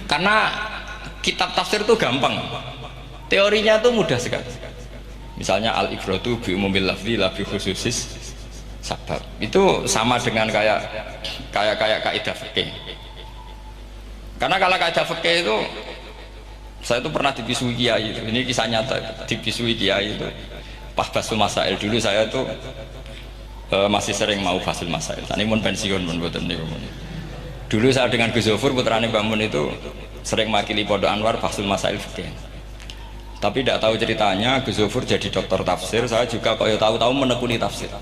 Karena kitab tafsir itu gampang, teorinya itu mudah sekali. Misalnya al-ibratu bi umumil lafzi la bi khususis sabab. Itu sama dengan kayak kaidah fikih. Karena kalau kaidah fikih itu saya itu pernah dibisui kiai itu. Ini kisah nyata, dibisui kiai itu. Pas basul masail dulu saya itu masih sering mau basul masail. Ini mun pensiun mun boten niku. Dulu saya dengan Gus Zofur putrane Mbah Mun itu sering makili Pondok Anwar basul masail fikih. Tapi tidak tahu ceritanya Gus Zofur jadi dokter tafsir, saya juga kok tahu-tahu menekuni tafsir.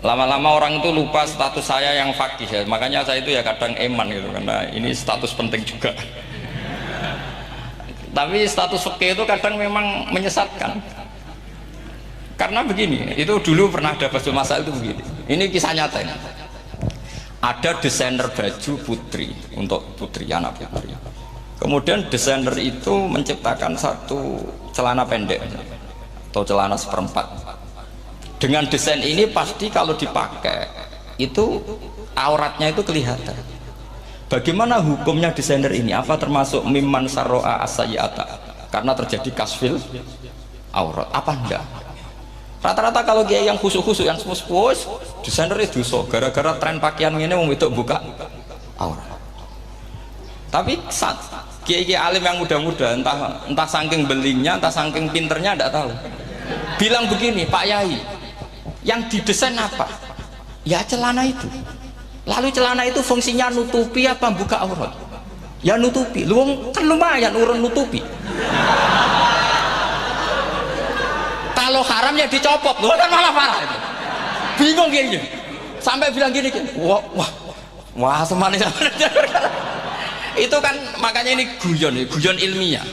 Lama-lama orang itu lupa status saya yang fakih ya. Makanya saya itu ya kadang eman gitu karena ini status penting juga. Tapi status fikih itu kadang memang menyesatkan. Karena begini, itu dulu pernah ada basul masail itu begini. Ini kisah nyata ini. Ada desainer baju putri untuk putri, anak putri. Kemudian desainer itu menciptakan satu celana pendek atau celana seperempat. Dengan desain ini pasti kalau dipakai itu auratnya itu kelihatan. Bagaimana hukumnya desainer ini? Apa termasuk mimman sarro'a as-sayyi'ata? Karena terjadi kasfil aurat. Apa enggak? Rata-rata kalau dia yang khusuk-khusuk yang sepuh-sepuh desainer itu dosa gara-gara tren pakaian ini mau itu buka aurat. Tapi saat kiai-kiai alim yang muda-muda entah saking belingnya entah saking pinternya tidak tahu bilang begini, Pak Yai yang didesain apa? Ya celana itu. Lalu celana itu fungsinya nutupi apa buka aurat? Ya nutupi. Lu kan lumayan urun nutupi. Kalau haram ya dicopot, lu kan malah parah itu. Bingung kayaknya. Sampai bilang gini, wah semanis. Itu kan makanya ini guyon ilmiah.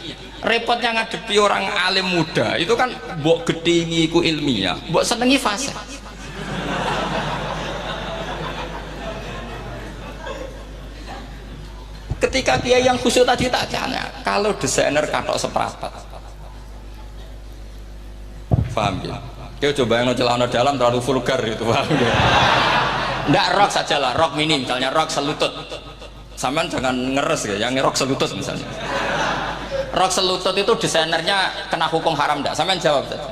Repotnya ngadepi orang alim muda itu kan mbok gedhingi ku ilmiah, mbok senengi fase. Ketika dia yang khusyuk tadi tak tanya, kalau desainer katok seprapat, paham ya? Dia coba yang celana dalam terlalu vulgar itu, paham ya? Nggak rok saja lah, rok mini misalnya, rok selutut. Sampean jangan ngeres ya, yang rok selutut misalnya. Rok selutut itu desainernya kena hukum haram enggak? Sampean jawab saja.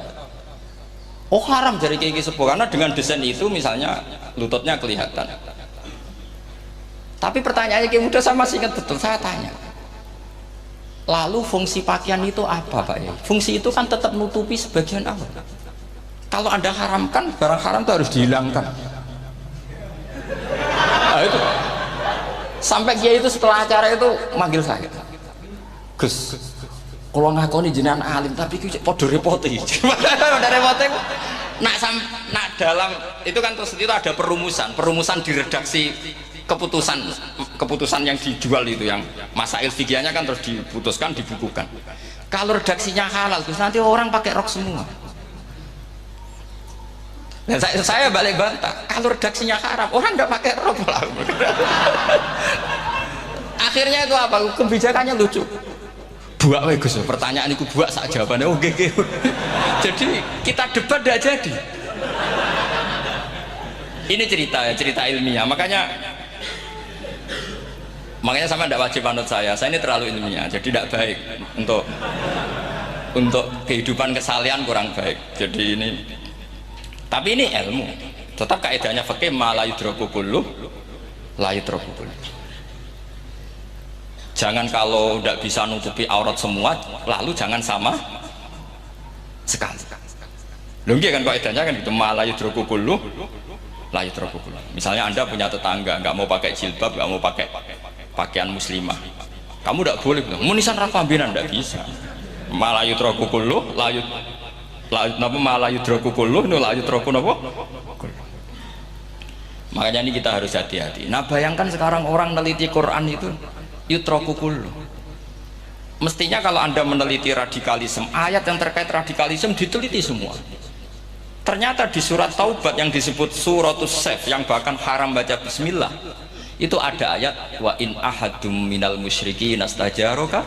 Oh haram dari kiai sepuh karena dengan desain itu misalnya lututnya kelihatan. Tapi pertanyaannya kiai muda saya masih ingat betul, saya tanya. Lalu fungsi pakaian itu apa Pak ya? Fungsi itu kan tetap nutupi sebagian awal. Kalau Anda haramkan, barang haram itu harus dihilangkan. Nah, itu. Sampai kiai itu setelah acara itu manggil saya. Gus, kalau ngakoni jenengan alim tapi iki padha repoti. Padha repoti. Nak dalam itu kan terus itu ada perumusan di redaksi keputusan yang dijual itu yang masail fikihnya kan terus diputuskan dibukukan. Kalau redaksinya halal terus nanti orang pakai rok semua. Dan saya balik bantah, kalau redaksinya haram orang nggak pakai rok lah. Akhirnya itu apa? Kebijakannya lucu. Buak Gus, pertanyaan itu buak sak jawabannya oke. Jadi kita debat tidak jadi. Ini cerita ilmiah. Makanya sama tidak wajib anut saya ini terlalu ilmiah, jadi tidak baik untuk kehidupan kesalian kurang baik. Jadi ini, tapi ini ilmu. Tetap kaidahnya fikih ma la yudraku kulluh la yudraku kulluh. Jangan kalau tidak bisa nutupi aurat semua, lalu jangan sama sekali. Lagi kan kaidahnya kan gitu, ma la yudraku kulluh la yudraku kulluh. Misalnya Anda punya tetangga nggak mau pakai jilbab, nggak mau pakai pakaian muslimah, kamu tidak boleh bilang munisan rapambinan, tidak bisa. Ma la yudraku kulluh la yudraku kulluh la yudraku napa. Makanya ini kita harus hati-hati. Nah bayangkan sekarang orang meneliti Quran itu yutraku kullu. Mestinya kalau Anda meneliti radikalisme, ayat yang terkait radikalisme diteliti semua. Ternyata di surat Taubat yang disebut suratus Saif yang bahkan haram baca bismillah, itu ada ayat wa in ahadum minal musyrikin astajaroka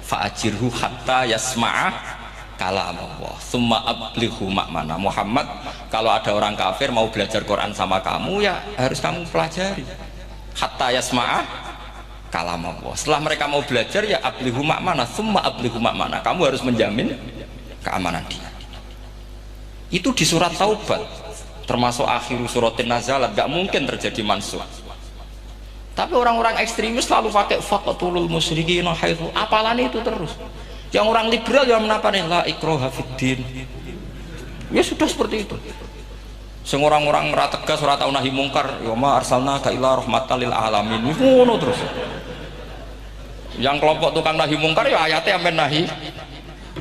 fa'ajirhu hatta yasma'a kalam Allah summa ablighu makmana. Muhammad, kalau ada orang kafir mau belajar Quran sama kamu ya harus kamu pelajari hatta yasma'a kalam Allah. Setelah mereka mau belajar ya ablighu ma'mana, summa ablighu ma'mana. Kamu harus menjamin keamanan dia. Itu di surat Taubat, termasuk akhir suratin nazalat, gak mungkin terjadi mansuh. Tapi orang-orang ekstremis selalu pakai faqatulul musyrikin haitsu, apalan itu terus. Yang orang liberal yang menapani la ikraha fiddin. Ya sudah seperti itu. Sing orang-orang ora tegas, ora tau nahi mungkar, ya ma arsalnaka ila rahmatan lil alamin. Ngono terus. Yang kelompok tukang nahi mungkar ya ayatnya sampai nahi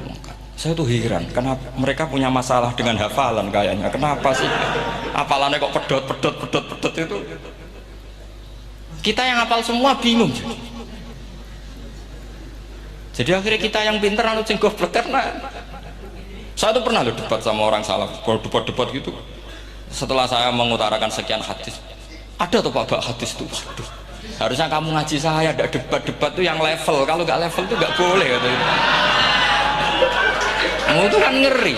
mungkar. Saya tuh heran, kenapa mereka punya masalah dengan hafalan kayaknya. Kenapa sih hafalannya kok pedot itu? Kita yang hafal semua bingung. Jadi akhirnya kita yang pinter anu sing goblok, karena saya tuh pernah loh debat sama orang salaf, debat gitu. Setelah saya mengutarakan sekian hadis, ada tuh Pak hadis tuh, waduh, harusnya kamu ngaji saya, ada debat tuh yang level, kalau nggak level tuh nggak boleh katanya. Kamu tuh kan ngeri.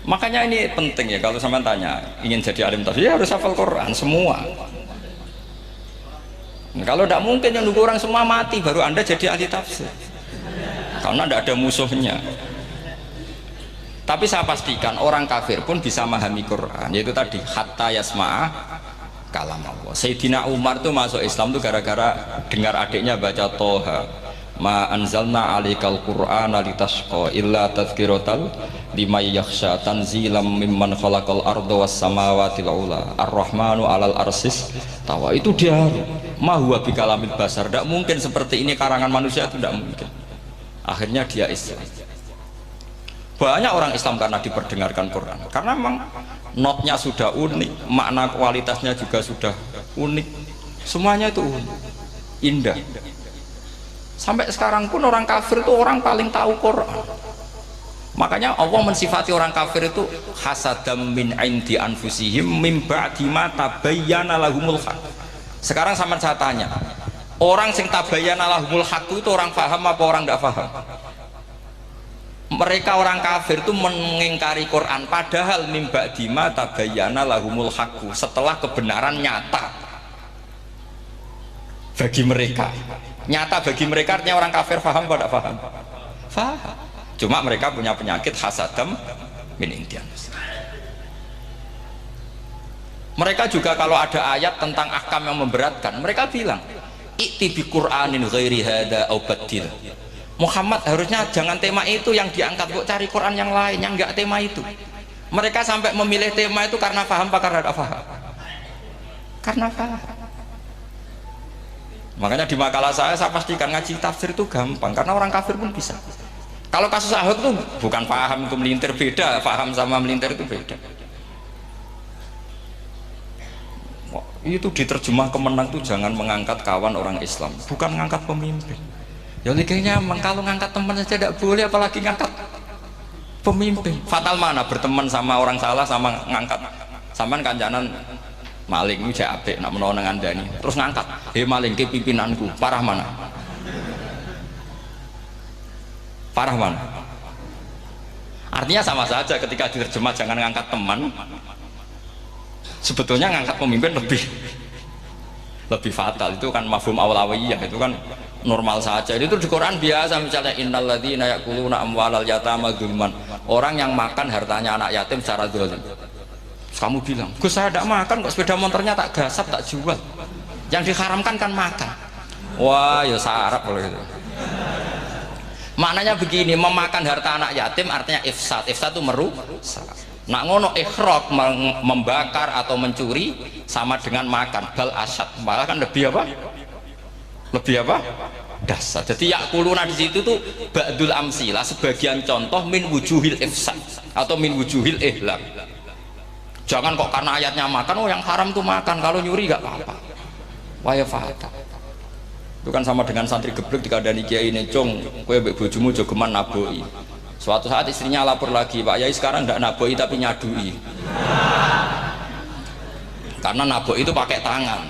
Makanya ini penting ya, kalau sampean tanya ingin jadi alim tafsir ya harus hafal Quran semua. Nah, kalau tidak mungkin yang nunggu orang semua mati baru Anda jadi ahli tafsir, karena tidak ada musuhnya. Tapi saya pastikan orang kafir pun bisa memahami Quran, yaitu tadi hatta yasma'a kalam Allah. Sayyidina Umar tuh masuk Islam tuh gara-gara dengar adiknya baca Toha, ma anzalna alikal qur'ana litasqa illa tadhkiratal liman yakhsha tanzilam mimman khalaqal arda was samawati ula ar-rahmanu alal arsis tawa. Itu dia ma huwa bikalamil basar, tidak mungkin seperti ini karangan manusia, itu tidak mungkin. Akhirnya dia Islam. Banyak orang Islam karena diperdengarkan Quran, karena memang notnya sudah unik, makna kualitasnya juga sudah unik, semuanya itu unik, indah. Sampai sekarang pun orang kafir itu orang paling tahu Quran. Makanya Allah mensifati orang kafir itu hasadam min indi anfusihim mim ba'di ma tabayyana lahumul haq. Sekarang sama saya tanya, orang sing tabayyana lahumul haq itu orang paham apa orang tidak paham? Mereka orang kafir itu mengingkari Quran, padahal mim ba'di ma tabayyana lahumul haq, setelah kebenaran nyata bagi mereka. Nyata bagi mereka artinya orang kafir paham atau tidak paham? Paham. Cuma mereka punya penyakit hasadam min indian. Mereka juga kalau ada ayat tentang ahkam yang memberatkan, mereka bilang i'ti bi Qur'anin ghairi hada au badil. Muhammad harusnya jangan tema itu yang diangkat, kok cari Quran yang lain yang enggak tema itu. Mereka sampai memilih tema itu karena paham apa karena tidak paham? Karena paham. Makanya di makalah saya pastikan ngaji tafsir itu gampang, karena orang kafir pun bisa. Kalau kasus Ahok itu bukan paham itu melintir, beda, paham sama melintir itu beda. Itu diterjemah kemenang tuh jangan mengangkat kawan orang Islam, bukan mengangkat pemimpin. Ya kayaknya kalau ngangkat teman saja tidak boleh, apalagi ngangkat pemimpin. Fatal mana berteman sama orang salah sama ngangkat. Saman kancanan maling ini jek apik nak menawa nang andani. Terus ngangkat, "Hei maling ke pimpinanku." Parah mana? Parah mana? Artinya sama saja ketika diterjemah jangan ngangkat teman. Sebetulnya ngangkat pemimpin lebih fatal. Itu kan mafhum awlawiyah, itu kan normal saja. Itu di Quran biasa, misalnya innalladzina ya'kuluna amwalal yatama dzulman, orang yang makan hartanya anak yatim secara zalim. Kamu bilang, "Gus, saya tidak makan kok, sepeda motornya tak gasap, tak jual." Yang diharamkan kan makan. Wah, ya sarap kalau itu. Maknanya begini, memakan harta anak yatim artinya ifsad. Ifsad itu merusak. Nak ngono ikhraq, membakar atau mencuri sama dengan makan, bal asyad, malah kan lebih apa? Lebih apa? Dasar. Jadi yakuluna di situ tuh ba'dul amsilah, sebagian contoh min wujuhil ifsad atau min wujuhil ihlak. Jangan kok karena ayatnya makan, oh yang haram tuh makan, kalau nyuri gak apa-apa. Waya fata. Itu kan sama dengan santri geblek dikandani kiai ini, "Cung, kowe mbek bojomu jogeman naboi." Suatu saat istrinya lapor lagi, "Pak Yai sekarang tidak naboi tapi nyadui." Karena naboi itu pakai tangan.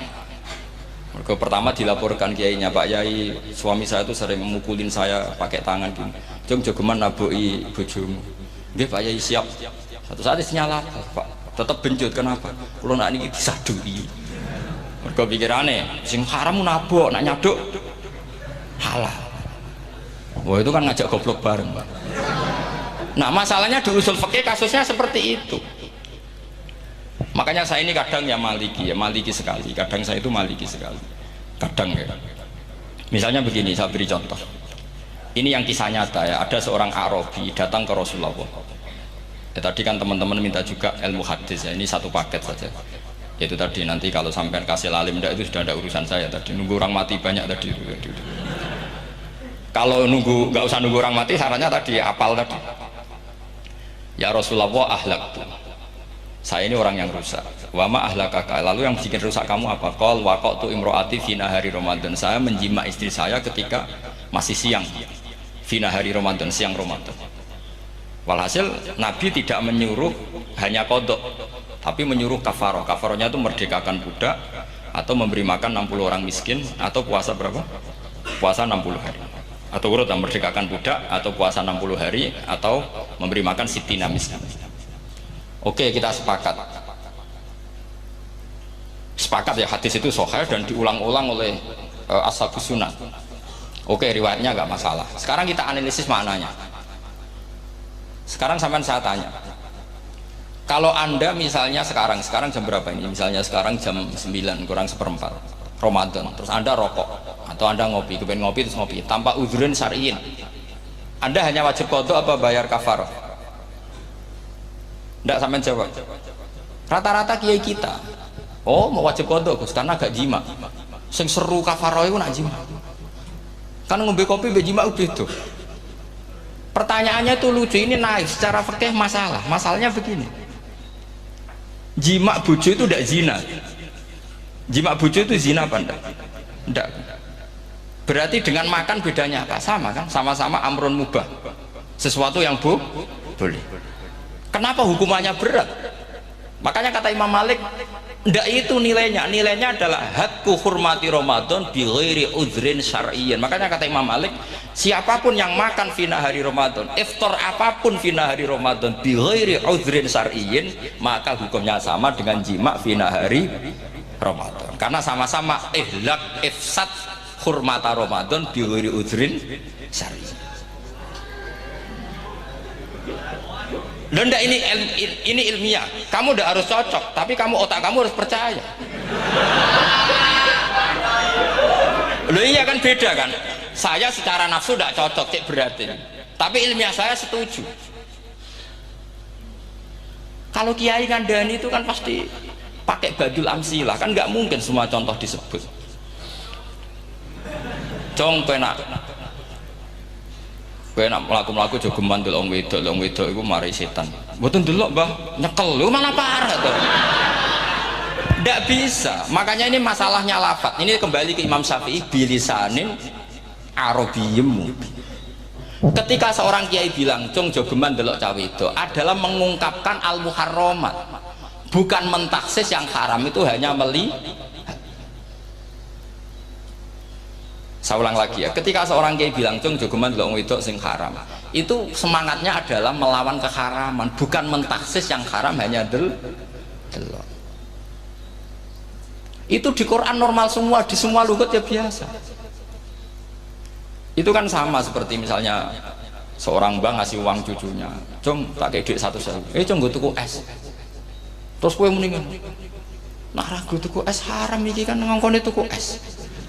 Mereka pertama dilaporkan kiainya, "Pak Yai, suami saya itu sering memukulin saya pakai tangan gini. Cung jogeman naboi bojomu." "Nggih Pak Yai, siap." Satu saat istrinya lapor, "Pak, tetap benjut, kenapa?" "Kulo nak niki disadui." Mergo pikirane sing haram nabok, nak nyaduk halal. Wah itu kan ngajak goblok bareng. Nah masalahnya di usul fikih kasusnya seperti itu. Makanya saya ini kadang ya maliki sekali. Kadang saya itu maliki sekali. Kadang ya. Misalnya begini, saya beri contoh. Ini yang kisah nyata ya. Ada seorang Arabi datang ke Rasulullah. Ya, tadi kan teman-teman minta juga ilmu hadis ya. Ini satu paket saja. Itu tadi nanti kalau sampai kasih lalim itu sudah ada urusan saya tadi. Nunggu orang mati banyak tadi. Kalau nggak usah nunggu orang mati, sarannya tadi apal tadi. Ya Rasulullah ahlak. Saya ini orang yang rusak. Wama ahlakaka. Lalu yang bikin rusak kamu apa? Qol waqatu imroati fina hari Ramadan. Saya menjima istri saya ketika masih siang. Fina hari Ramadan, siang Ramadan. Walhasil Nabi tidak menyuruh hanya kodok, tapi menyuruh kafaroh. Kafarohnya itu merdekakan budak atau memberi makan 60 orang miskin atau puasa berapa? Puasa 60 hari. Atau urut merdekakan budak atau puasa 60 hari atau memberi makan sitina miskin. Oke, kita sepakat ya hadis itu sahih dan diulang-ulang oleh ashabus sunnah. Oke, riwayatnya nggak masalah. Sekarang kita analisis maknanya. Sekarang sampean saya tanya, kalau anda misalnya sekarang jam berapa ini? Misalnya sekarang jam 9 kurang seperempat Ramadan, terus anda rokok atau anda ngopi, kepengen ngopi terus ngopi tanpa udhrin syar'iin, anda hanya wajib qadha apa bayar kafarah? Nggak sampean jawab. Rata-rata kiai kita, oh mau wajib qadha Gus karena gak jima. Sing seru kafarah itu nak jima. Kan ngombe kopi be jima udah itu. Pertanyaannya itu lucu, ini naik secara fikih masalah. Masalahnya begini. Jima bojo itu tidak zina. Jima bojo itu zina apa enggak? Enggak. Berarti dengan makan bedanya apa? Sama kan? Sama-sama amrun mubah. Sesuatu yang boleh. Kenapa hukumannya berat? Makanya kata Imam Malik, ndak itu nilainya adalah hadku hurmati Ramadan bi ghairi udhrin syar'iyyin. Makanya kata Imam Malik, siapapun yang makan fina hari Ramadan, iftar apapun fina hari Ramadan bi ghairi udhrin syar'iyyin, maka hukumnya sama dengan jima fina hari Ramadan. Karena sama-sama ihlak ifsad hurmata Ramadan bi ghairi udhrin syar'iyyin. Loh enggak, ini ilmiah. Kamu udah harus cocok, tapi otak kamu harus percaya. Loh iya kan beda kan? Saya secara nafsu tidak cocok, cek berarti. Tapi ilmiah saya setuju. Kalau kiai ngandani itu kan pasti pakai badul amsilah, kan nggak mungkin semua contoh disebut. Cong penak. Kowe nak mlaku-mlaku jogeman delok wong wedok iku mari setan. Mboten delok, Mbah, nyekel. Lho malah parah to. Ndak bisa. Makanya ini masalahnya lafaz. Ini kembali ke Imam Syafi'i bilisanin arabiyyim. Ketika seorang kiai bilang, "Cung jogeman delok cah wedok," adalah mengungkapkan al-muharramat. Bukan mentaksis yang haram itu hanya Saya ulang lagi ya, ketika seorang kiai bilang cung jogeman delok wedok sing haram, itu semangatnya adalah melawan keharaman, bukan mentaksis yang haram hanya delok. Itu di Quran normal semua, di semua lugat ya biasa. Itu kan sama seperti misalnya seorang bang ngasih uang cucunya, cung tak kayak duit 100.000, cung gue tuku es, terus gue mendingan nah ragu tuku es haram iki kan ngongkone tuku es.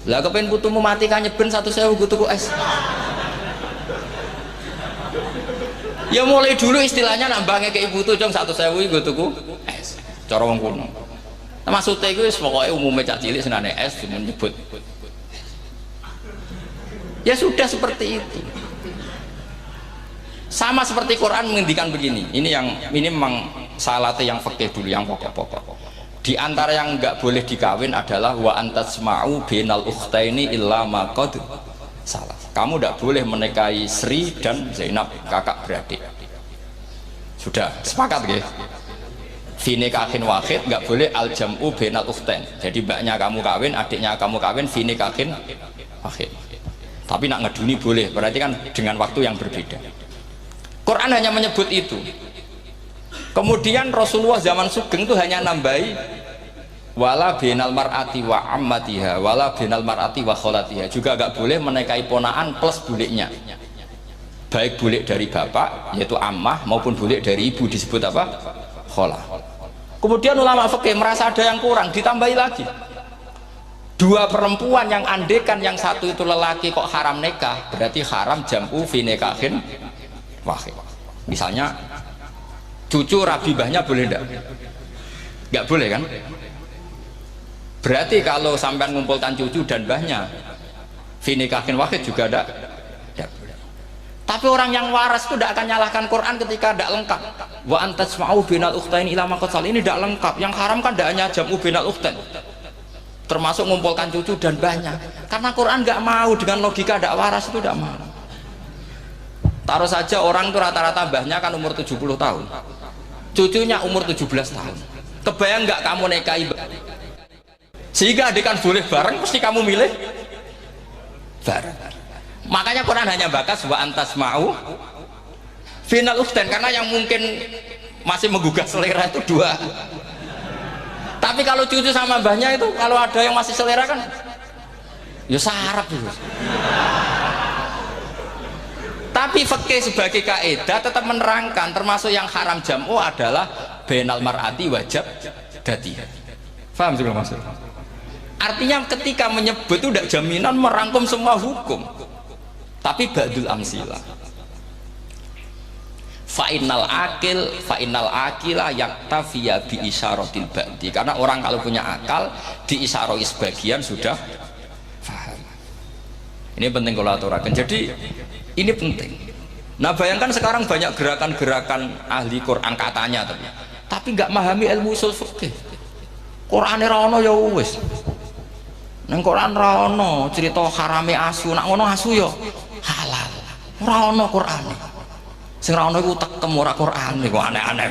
Lah kepen putumu mati kan nyeben 100.000 gue tuku es. Ya mulai dulu istilahnya nambahnya ke ibu tuh cung 100.000 gue tuku es. Cara wong kuno. Nah, maksudnya itu pokoknya umumnya cak cilik senane es cuma nyebut. Ya sudah seperti itu. Sama seperti Quran menghentikan begini. Ini memang salate yang fikih dulu, yang pokok-pokok. Di antara yang nggak boleh dikawin adalah wa antasma'u bainal ukhtaini illa ma qad salah. Kamu tidak boleh menikahi Sri dan Zainab, kakak beradik. Sudah sepakat nggih? Fi nikahin wahid nggak boleh al jam'u bainal ukhtain. Jadi mbaknya kamu kawin, adiknya kamu kawin fi nikahin wahid. Tapi nak ngeduni boleh, berarti kan dengan waktu yang berbeda. Quran hanya menyebut itu. Kemudian Rasulullah zaman Sugeng itu hanya nambahi wala binal mar'ati wa ammatiha wala binal mar'ati wa kholatiha, juga gak boleh menikahi ponaan plus buliknya, baik bulik dari bapak yaitu ammah maupun bulik dari ibu disebut apa? Kholah. Kemudian ulama fikih merasa ada yang kurang, ditambahi lagi dua perempuan yang andekan yang satu itu lelaki kok haram nikah, berarti haram jam'u fi nikahin wahid. Misalnya cucu rabibahnya boleh enggak? Enggak boleh kan? Berarti kalau sampai mengumpulkan cucu dan bahnya fi nikahin wahid juga enggak boleh. Tapi orang yang waras itu tidak akan nyalahkan Quran ketika tidak lengkap. Wa antasma'u binal ukhtain ila ma qad sal, ini tidak lengkap. Yang haram kan tidak hanya jam'u binal ukhtain, termasuk mengumpulkan cucu dan banyak, karena Quran nggak mau dengan logika tidak waras itu, tidak mau. Taruh saja orang itu rata-rata mbahnya kan umur 70 tahun, cucunya umur 17 tahun, kebayang nggak kamu nikahi sehingga adik kan boleh bareng, pasti kamu milih bareng. Makanya Quran hanya bakas wa antas mau final ukhtain, karena yang mungkin masih menggugah selera itu dua. Tapi kalau cucu sama mbahnya itu, kalau ada yang masih selera kan ya sarap itu. Tapi fikih sebagai kaidah tetap menerangkan termasuk yang haram jam'u adalah bainal mar'ati wajab dati. Paham sih maksud? Artinya ketika menyebut itu tidak jaminan merangkum semua hukum, tapi ba'dul amsilah. Fa'innal akila yaktafiya bi isyaratil ba'di, karena orang kalau punya akal diisyaroi sebagian sudah paham. Ini penting kalau aturakan, jadi ini penting. Nah bayangkan sekarang banyak gerakan-gerakan ahli Quran katanya tapi nggak memahami ilmu usul fikih. Quran ra ono ya wis, nang Quran ra ono cerita harame asu, nak ngono asu ya halal, ora ono Quran. Sing ra ono iku tekem ora Quran iku aneh-aneh.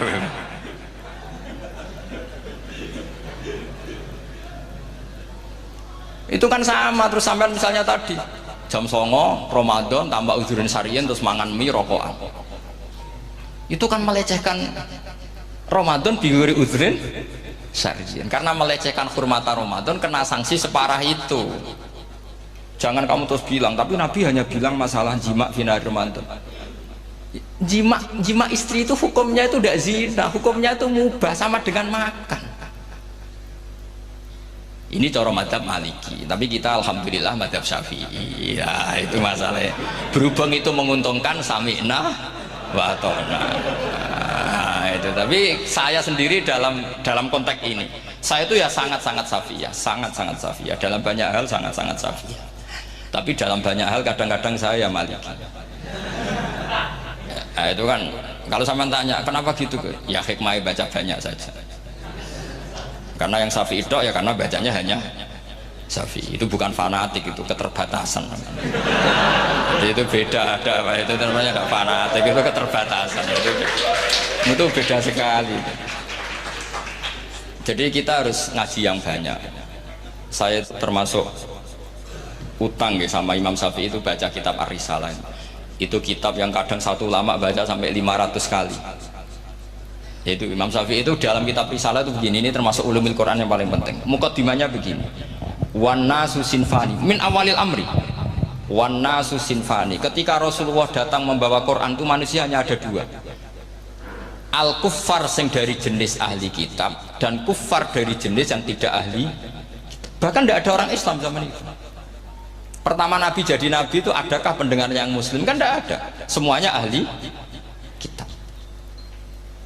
Itu kan sama terus sampean misalnya tadi jam 09.00 Ramadan tambah uzurin syarian terus mangan mie rokokan. Itu kan melecehkan Ramadan biguri uzurin syarian, karena melecehkan hurmata Ramadan kena sanksi separah itu. Jangan kamu terus bilang tapi Nabi hanya bilang masalah jima final Ramadan. Jima istri itu hukumnya itu tidak zina, hukumnya itu mubah sama dengan makan. Ini cara madzhab Maliki, tapi kita alhamdulillah madzhab Syafi'i. Ya itu masalahnya. Berhubung itu menguntungkan sami'na wa ata'na. Nah, itu. Tapi saya sendiri dalam konteks ini, saya itu ya sangat-sangat Syafi'iyah, sangat-sangat Syafi'iyah. Dalam banyak hal sangat-sangat Syafi'iyah. Tapi dalam banyak hal kadang-kadang saya Maliki. Nah, itu kan kalau sampean tanya kenapa gitu, ya hikmah baca banyak saja. Karena yang Syafi'i itu ya karena bacanya hanya Syafi'i, itu bukan fanatik, itu keterbatasan. Jadi itu beda, ada apa itu namanya nggak fanatik, itu keterbatasan. Itu beda sekali. Jadi kita harus ngaji yang banyak. Saya termasuk utang ya sama Imam Syafi'i itu baca kitab Ar-Risalah. Itu kitab yang kadang satu ulama baca sampai 500 kali. Yaitu Imam Syafi'i itu dalam kitab Risalah itu begini, ini termasuk ulumul Quran yang paling penting. Muqaddimahnya begini. Wan nasu sinfani min awalil amri. Wan nasu sinfani. Ketika Rasulullah datang membawa Quran itu manusia hanya ada dua. Al kuffar sing dari jenis ahli kitab dan kuffar dari jenis yang tidak ahli. Bahkan tidak ada orang Islam zaman itu. Pertama Nabi jadi Nabi itu adakah pendengar yang Muslim? Kan tidak ada, semuanya ahli kitab.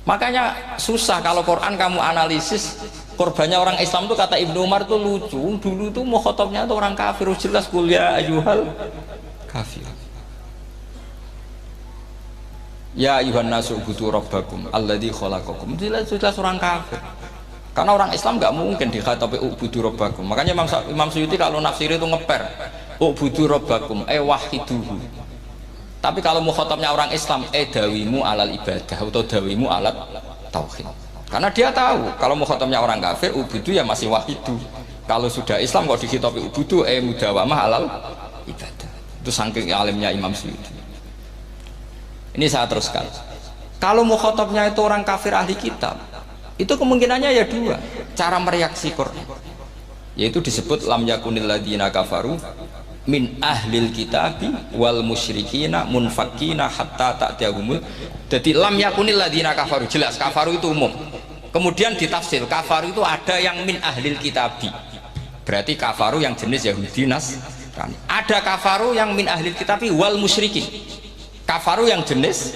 Makanya susah kalau Quran kamu analisis korbannya orang Islam itu, kata Ibnu Umar itu lucu. Dulu tuh mukhotobnya itu orang kafir, jelas kuliah ayuhal kafir. Ya ayuhan nasu butuh rabbakum alladzi khalaqakum, jelas orang kafir. Karena orang Islam nggak mungkin dikhatabi ubudu rabbakum. Makanya Imam Suyuti kalau nafsir itu ngeper ubudu rabbakum wahiduhu. Tapi kalau mukhatabnya orang Islam dawimu alal ibadah atau dawimu alat tauhid. Karena dia tahu kalau mukhatabnya orang kafir ubudu ya masih wahidu. Kalau sudah Islam kok dikhitabi ubudu mudawamah alal ibadah. Itu saking alimnya Imam Suyuti. Ini saya teruskan. Kalau mukhatabnya itu orang kafir ahli kitab, itu kemungkinannya ya dua cara mereaksi Quran. yaitu disebut lam yakunil ladzina kafaru min ahlil kitabi wal musyrikina munfakina hatta ta'tiyahumul. Jadi lam yakunil ladzina kafaru, jelas kafaru itu umum. Kemudian ditafsir kafaru itu ada yang min ahlil kitabi, berarti kafaru yang jenis Yahudi Nasrani. Ada kafaru yang min ahlil kitabi wal musyrikin, kafaru yang jenis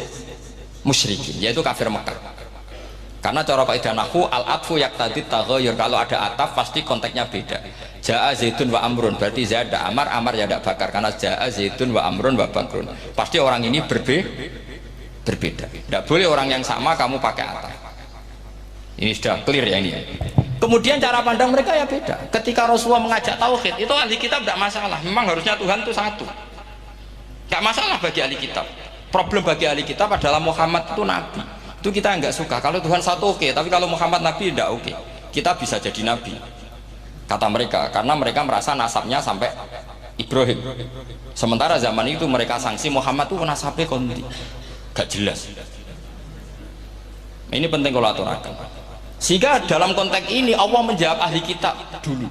musyrikin, yaitu kafir Mekah. Karena cara kaidah nahwu al-atfu yaqtadi taghayyur, kalau ada ataf pasti konteksnya beda. Jaa Zaidun wa Amrun, berarti Zaid ada Amar, Amar ya ada Bakar, karena Jaa Zaidun wa Amrun wa Bakrun. Pasti orang ini berbeda. Tidak boleh orang yang sama kamu pakai ataf. Ini sudah clear ya ini. Kemudian cara pandang mereka ya beda. Ketika Rasulullah mengajak tauhid, itu ahli kitab tidak masalah. Memang harusnya Tuhan itu satu. Tidak masalah bagi ahli kitab. Problem bagi ahli kitab adalah Muhammad itu nabi. Itu kita nggak suka. Kalau Tuhan satu oke, tapi kalau Muhammad nabi tidak oke. Kita bisa jadi nabi, kata mereka, karena mereka merasa nasabnya sampai Ibrahim. Sementara zaman itu mereka sanksi Muhammad itu nasabnya kondi, gak jelas. Ini penting kalau aturakan. Sehingga dalam konteks ini Allah menjawab ahli kitab dulu.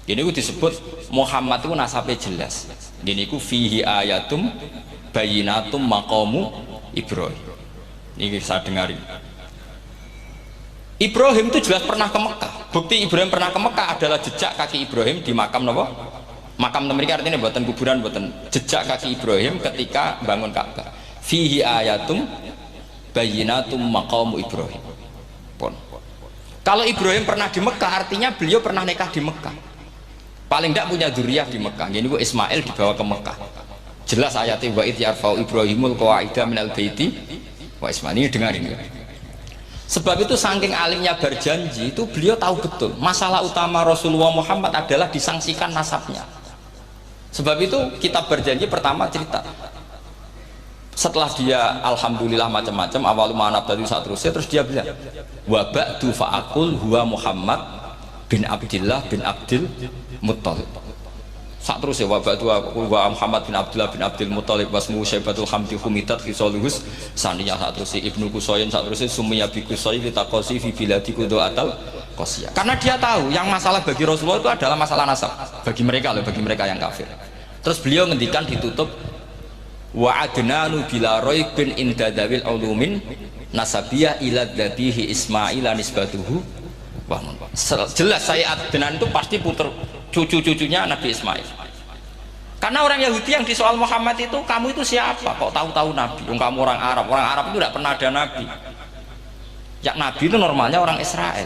Ini itu disebut Muhammad itu nasabnya jelas. Ini itu fihi ayatum bayinatum maqamu Ibrahim. Ini saya dengarin. Ibrahim itu jelas pernah ke Mekah. Bukti Ibrahim pernah ke Mekah adalah jejak kaki Ibrahim di makam apa? Makam mereka, artinya buatan kuburan, buatan jejak kaki Ibrahim ketika bangun Ka'bah. Fihi ayatum bayinatum maqamu Ibrahim. Pon. Kalau Ibrahim pernah di Mekah, artinya beliau pernah nikah di Mekah. Paling tidak punya dzurriyyah di Mekah. Jadi Ismail dibawa ke Mekah. Jelas ayatnya wa idh yarfa'u Ibrahimul qawaida minal baiti wa Ismail. Ini dengar ini. Sebab itu saking alimnya berjanji itu beliau tahu betul masalah utama Rasulullah Muhammad adalah disangsikan nasabnya. Sebab itu kitab berjanji pertama cerita setelah dia alhamdulillah macam-macam awal manab tadi saat terus dia bilang wa ba'du fa'akul huwa Muhammad bin Abdillah bin Abdil Muttalib. Saat terus ya wabak itu wa Muhammad bin Abdullah bin Abdul Muttalib wasmu Syaibatul Hamdi Humidat Fisaluhus saniyah. Saat terus Ibnu Kusoyin, saat terus Sumiyah bi Kusoyin litakosi fi biladi kudu atal kosiyah. Karena dia tahu yang masalah bagi Rasulullah itu adalah masalah nasab bagi mereka loh, bagi mereka yang kafir. Terus beliau ngendikan ditutup wa adnanu bila raibin indadawil ulumin nasabiyah ila dabihi Ismaila nisbatuhu. Wah, jelas saya Adnan itu pasti puter cucu-cucunya Nabi Ismail. Karena orang Yahudi yang disoal Muhammad itu, kamu itu siapa? Kok tahu-tahu Nabi? Kamu orang Arab. Orang Arab itu tidak pernah ada Nabi. Yang Nabi itu normalnya orang Israel,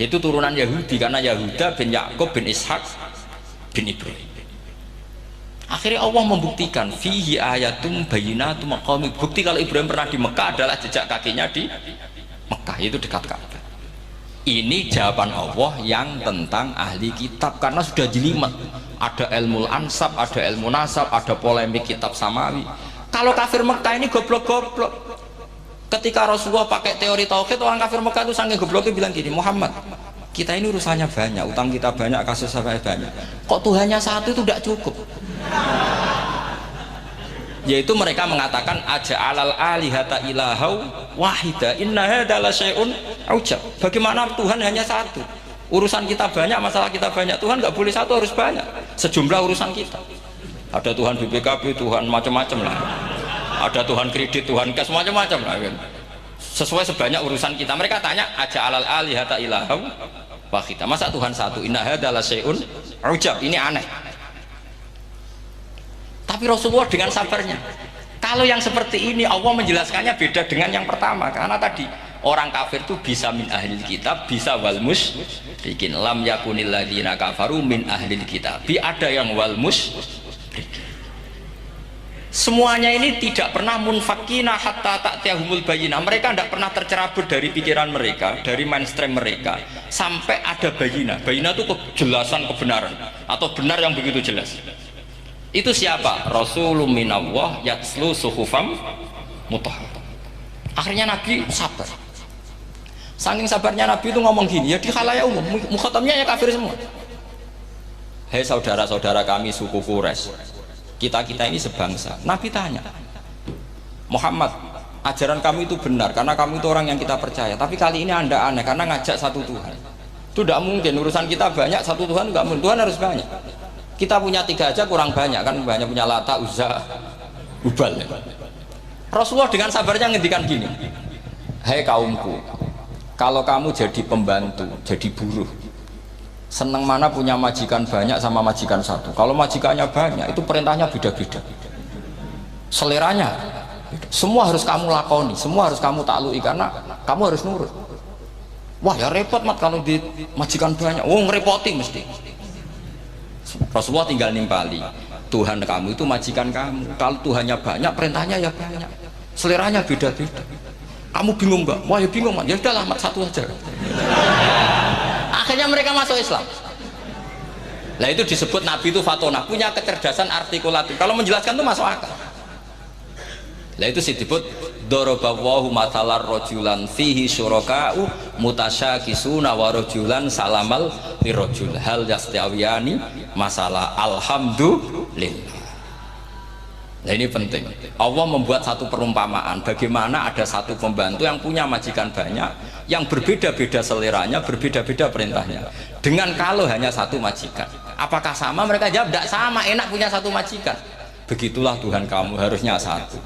yaitu turunan Yahudi, karena Yahuda bin Yakub bin Ishak bin Ibrahim. Akhirnya Allah membuktikan fihi ayatum bayinatum maqami. Bukti kalau Ibrahim pernah di Mekah adalah jejak kakinya di Mekah, itu dekat Ka'bah. Ini jawaban Allah yang tentang ahli kitab, karena sudah jelimet. Ada ilmu ansab, ada ilmu nasab, ada polemik kitab samawi. Kalau kafir Mekah ini goblok-goblok. Ketika Rasulullah pakai teori tauhid, orang kafir Mekah itu sangat gobloknya bilang gini, Muhammad, kita ini urusannya banyak, utang kita banyak, kasus sampai banyak. Kok Tuhannya satu itu tidak cukup? Yaitu mereka mengatakan aja'alal alihata ilahau wahida inna hadza la syai'un ujab. Bagaimana Tuhan hanya satu? Urusan kita banyak, masalah kita banyak. Tuhan nggak boleh satu, harus banyak. Sejumlah urusan kita. Ada Tuhan BPKB, Tuhan macam-macam lah. Ada Tuhan kredit, Tuhan kas, macam-macam lah. Sesuai sebanyak urusan kita. Mereka tanya aja'alal alihata ilahau wahida. Masa Tuhan satu? Inna hadza la syai'un ujab. Ini aneh. Tapi Rasulullah dengan sabarnya, kalau yang seperti ini Allah menjelaskannya beda dengan yang pertama. Karena tadi orang kafir itu bisa min ahlil kitab, bisa wal musyrikin. Lam yakunil ladzina kafaru min ahlil kitab. Ada yang wal musyrikin. Semuanya ini tidak pernah munfakina hatta ta'tiyahumul bayyinah. Mereka tidak pernah tercerabut dari pikiran mereka, dari mainstream mereka, sampai ada bayyinah. Bayyinah itu kejelasan kebenaran atau benar yang begitu jelas. Itu siapa? Rasulun minallah yatslu suhufam mutahhar. Akhirnya Nabi sabar. Saking sabarnya Nabi itu ngomong gini, ya di khalayak umum, mukhatamnya ya kafir semua. Hei saudara-saudara kami suku Quraisy, kita ini sebangsa. Nabi tanya, Muhammad, ajaran kami itu benar karena kamu itu orang yang kita percaya. Tapi kali ini Anda aneh karena ngajak satu Tuhan. Itu tidak mungkin, urusan kita banyak, satu Tuhan nggak mungkin, Tuhan harus banyak. Kita punya 3 aja kurang banyak kan, banyak punya Lata, Uzza, Hubal. Rasulullah dengan sabarnya ngendikan gini, hai kaumku, kalau kamu jadi pembantu, jadi buruh, senang mana punya majikan banyak sama majikan satu. Kalau majikannya banyak, itu perintahnya beda-beda, seleranya semua harus kamu lakoni, semua harus kamu taklui karena kamu harus nurut. Wah ya repot mat kalau di majikan banyak, ngerepoti mesti. Rasulullah tinggal nimpali, Tuhan kamu itu majikan kamu, kalau Tuhannya banyak perintahnya ya banyak, seleranya beda-beda. Kamu bingung nggak? Wah ya bingung mat, ya udahlah mat satu aja. Akhirnya mereka masuk Islam. Nah itu disebut Nabi itu fatonah, punya kecerdasan artikulatif, kalau menjelaskan itu masuk akal. Nah itu disebut dorobawahu matalar rojulan fihi syuraka'u mutasyakisuna wa rojulan salamal lirojul hal yastawiyani masalah alhamdulillah. Nah ini penting, Allah membuat satu perumpamaan bagaimana ada satu pembantu yang punya majikan banyak, yang berbeda-beda seleranya, berbeda-beda perintahnya, dengan kalau hanya satu majikan. Apakah sama? Mereka jawab tidak sama, enak punya satu majikan. Begitulah Tuhan kamu harusnya satu.